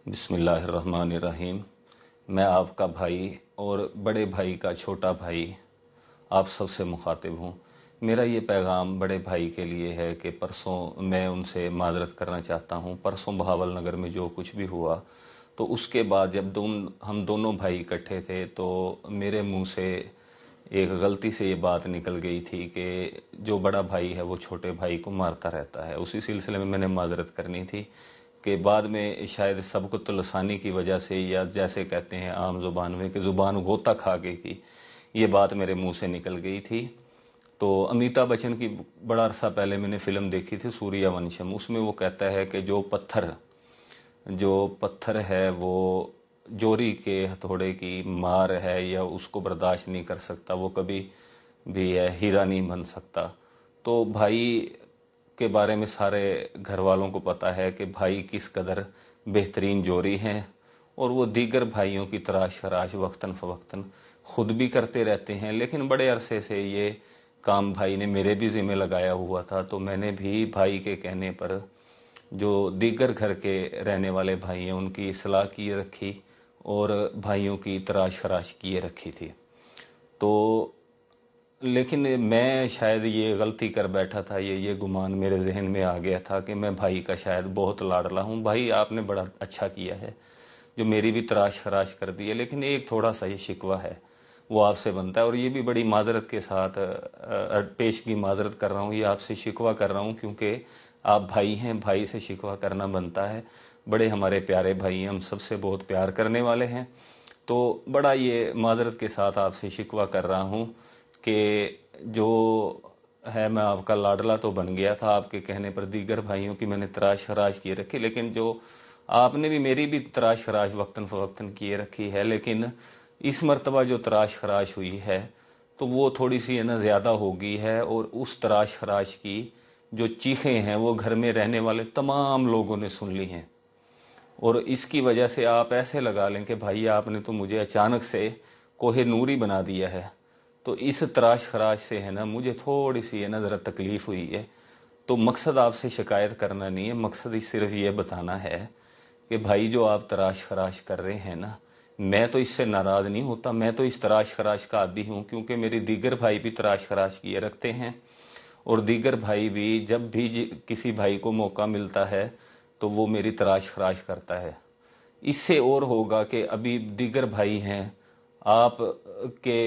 بسم اللہ الرحمن الرحیم۔ میں آپ کا بھائی اور بڑے بھائی کا چھوٹا بھائی آپ سب سے مخاطب ہوں۔ میرا یہ پیغام بڑے بھائی کے لیے ہے کہ پرسوں میں ان سے معذرت کرنا چاہتا ہوں۔ پرسوں بہاول نگر میں جو کچھ بھی ہوا تو اس کے بعد جب ہم دونوں بھائی اکٹھے تھے تو میرے منہ سے ایک غلطی سے یہ بات نکل گئی تھی کہ جو بڑا بھائی ہے وہ چھوٹے بھائی کو مارتا رہتا ہے۔ اسی سلسلے میں نے معذرت کرنی تھی کہ بعد میں شاید سبقت لسانی کی وجہ سے یا جیسے کہتے ہیں عام زبان میں کہ زبان غوطہ کھا گئی تھی، یہ بات میرے منہ سے نکل گئی تھی۔ تو امیتابھ بچن کی بڑا عرصہ پہلے میں نے فلم دیکھی تھی سوریہ ونشم، اس میں وہ کہتا ہے کہ جو پتھر ہے وہ جوری کے ہتھوڑے کی مار ہے یا اس کو برداشت نہیں کر سکتا، وہ کبھی بھی ہیرا نہیں بن سکتا۔ تو بھائی کے بارے میں سارے گھر والوں کو پتا ہے کہ بھائی کس قدر بہترین جوری ہیں، اور وہ دیگر بھائیوں کی تراش خراش وقتاً فوقتاً خود بھی کرتے رہتے ہیں، لیکن بڑے عرصے سے یہ کام بھائی نے میرے بھی ذمہ لگایا ہوا تھا، تو میں نے بھی بھائی کے کہنے پر جو دیگر گھر کے رہنے والے بھائی ہیں ان کی اصلاح کیے رکھی اور بھائیوں کی تراش خراش کیے رکھی تھی۔ تو لیکن میں شاید یہ غلطی کر بیٹھا تھا، یہ گمان میرے ذہن میں آ گیا تھا کہ میں بھائی کا شاید بہت لاڈلا ہوں۔ بھائی آپ نے بڑا اچھا کیا ہے جو میری بھی تراش خراش کر دی ہے، لیکن ایک تھوڑا سا یہ شکوہ ہے وہ آپ سے بنتا ہے، اور یہ بھی بڑی معذرت کے ساتھ پیشگی معذرت کر رہا ہوں، یہ آپ سے شکوہ کر رہا ہوں کیونکہ آپ بھائی ہیں، بھائی سے شکوہ کرنا بنتا ہے۔ بڑے ہمارے پیارے بھائی ہیں، ہم سب سے بہت پیار کرنے والے ہیں، تو بڑا یہ معذرت کے ساتھ آپ سے شکوہ کر رہا ہوں کہ جو ہے میں آپ کا لاڈلا تو بن گیا تھا، آپ کے کہنے پر دیگر بھائیوں کی میں نے تراش خراش کیے رکھی، لیکن جو آپ نے بھی میری بھی تراش خراش وقتاً فوقتاً کیے رکھی ہے، لیکن اس مرتبہ جو تراش خراش ہوئی ہے تو وہ تھوڑی سی زیادہ ہو گئی ہے، اور اس تراش خراش کی جو چیخیں ہیں وہ گھر میں رہنے والے تمام لوگوں نے سن لی ہیں، اور اس کی وجہ سے آپ ایسے لگا لیں کہ بھائی آپ نے تو مجھے اچانک سے کوہ نوری بنا دیا ہے۔ تو اس تراش خراش سے مجھے تھوڑی سی ذرا تکلیف ہوئی ہے۔ تو مقصد آپ سے شکایت کرنا نہیں ہے، مقصد صرف یہ بتانا ہے کہ بھائی جو آپ تراش خراش کر رہے ہیں میں تو اس سے ناراض نہیں ہوتا، میں تو اس تراش خراش کا عادی ہوں، کیونکہ میرے دیگر بھائی بھی تراش خراش کیے رکھتے ہیں، اور دیگر بھائی بھی جب بھی کسی بھائی کو موقع ملتا ہے تو وہ میری تراش خراش کرتا ہے۔ اس سے اور ہوگا کہ ابھی دیگر بھائی ہیں، آپ کے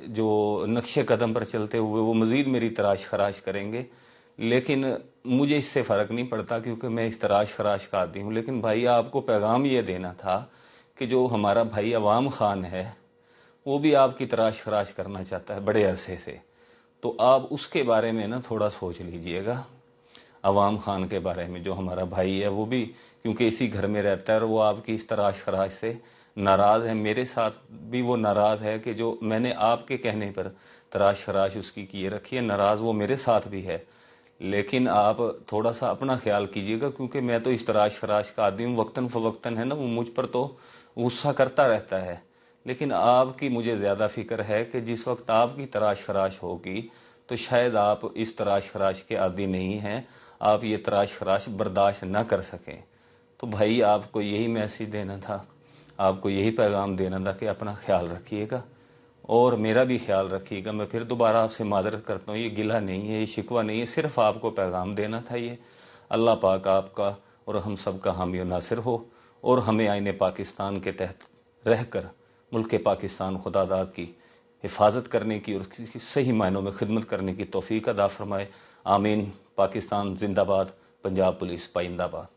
جو نقش قدم پر چلتے ہوئے وہ مزید میری تراش خراش کریں گے، لیکن مجھے اس سے فرق نہیں پڑتا کیونکہ میں اس تراش خراش کا عادی ہوں۔ لیکن بھائی آپ کو پیغام یہ دینا تھا کہ جو ہمارا بھائی عوام خان ہے وہ بھی آپ کی تراش خراش کرنا چاہتا ہے بڑے عرصے سے، تو آپ اس کے بارے میں تھوڑا سوچ لیجئے گا۔ عوام خان کے بارے میں جو ہمارا بھائی ہے وہ بھی کیونکہ اسی گھر میں رہتا ہے، اور وہ آپ کی اس تراش خراش سے ناراض ہے، میرے ساتھ بھی وہ ناراض ہے کہ جو میں نے آپ کے کہنے پر تراش خراش اس کی کیے رکھی ہے، ناراض وہ میرے ساتھ بھی ہے۔ لیکن آپ تھوڑا سا اپنا خیال کیجئے گا کیونکہ میں تو اس تراش خراش کا عادی ہوں، وقتاً فوقتاً وہ مجھ پر تو غصہ کرتا رہتا ہے، لیکن آپ کی مجھے زیادہ فکر ہے کہ جس وقت آپ کی تراش خراش ہوگی تو شاید آپ اس تراش خراش کے عادی نہیں ہیں، آپ یہ تراش خراش برداشت نہ کر سکیں۔ تو بھائی آپ کو یہی میسیج دینا تھا، آپ کو یہی پیغام دینا تھا کہ اپنا خیال رکھیے گا اور میرا بھی خیال رکھیے گا۔ میں پھر دوبارہ آپ سے معذرت کرتا ہوں، یہ گلہ نہیں ہے، یہ شکوہ نہیں ہے، صرف آپ کو پیغام دینا تھا یہ۔ اللہ پاک آپ کا اور ہم سب کا حامی و ناصر ہو، اور ہمیں آئین پاکستان کے تحت رہ کر ملک پاکستان خدا داد کی حفاظت کرنے کی اور اس کی صحیح معنوں میں خدمت کرنے کی توفیق عطا فرمائے۔ آمین۔ پاکستان زندہ باد، پنجاب پولیس پائندہ باد۔